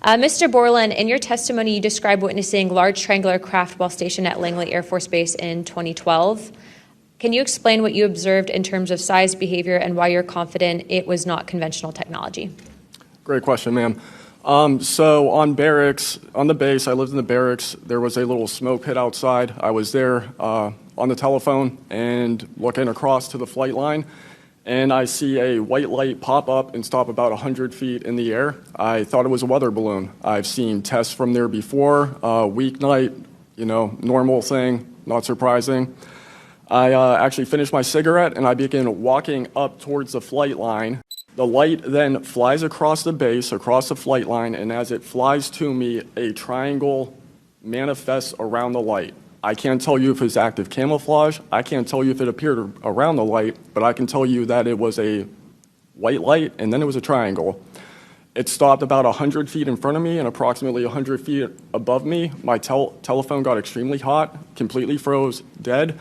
Mr. Borland, in your testimony, you described witnessing large triangular craft while stationed at Langley Air Force Base in 2012. Can you explain what you observed in terms of size, behavior, and why you're confident it was not conventional technology? Great question, ma'am. So on the base, I lived in the barracks. There was a little smoke pit outside. I was there on the telephone and looking across to the flight line, and I see a white light pop up and stop about 100 feet in the air. I thought it was a weather balloon. I've seen tests from there before, weeknight, normal thing, not surprising. I actually finished my cigarette and I began walking up towards the flight line. The light then flies across the base, across the flight line, and as it flies to me, a triangle manifests around the light. I can't tell you if it's active camouflage. I can't tell you if it appeared around the light, but I can tell you that it was a white light and then it was a triangle. It stopped about 100 feet in front of me and approximately 100 feet above me. My telephone got extremely hot, completely froze, dead.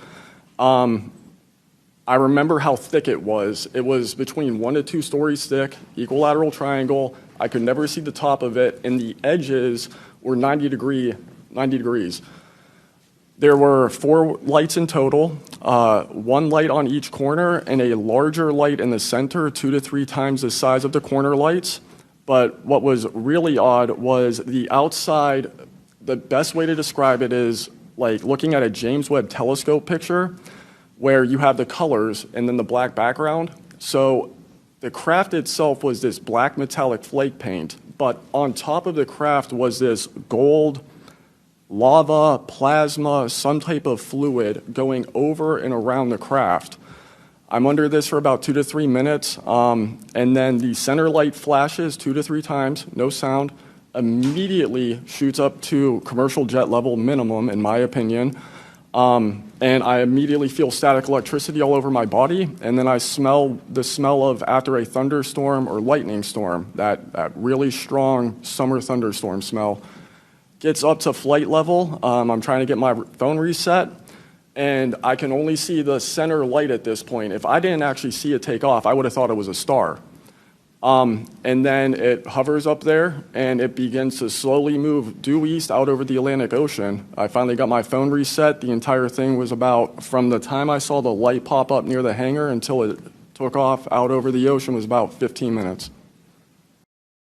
I remember how thick it was. It was between 1 to 2 stories thick, equilateral triangle. I could never see the top of it, and the edges were 90 degrees. There were 4 lights in total, 1 light on each corner, and a larger light in the center, 2 to 3 times the size of the corner lights. But what was really odd was the outside. The best way to describe it is like looking at a James Webb telescope picture, where you have the colors and then the black background. So the craft itself was this black metallic flake paint, but on top of the craft was this gold, lava, plasma, some type of fluid going over and around the craft. I'm under this for about 2 to 3 minutes, and then the center light flashes 2 to 3 times, no sound, immediately shoots up to commercial jet level minimum, in my opinion. And I immediately feel static electricity all over my body, and then I smell the smell of after a thunderstorm or lightning storm, that really strong summer thunderstorm smell. Gets up to flight level. I'm trying to get my phone reset, and I can only see the center light at this point. If I didn't actually see it take off, I would have thought it was a star. And then it hovers up there, and it begins to slowly move due east out over the Atlantic Ocean. I finally got my phone reset. The entire thing was about, from the time I saw the light pop up near the hangar until it took off out over the ocean, was about 15 minutes.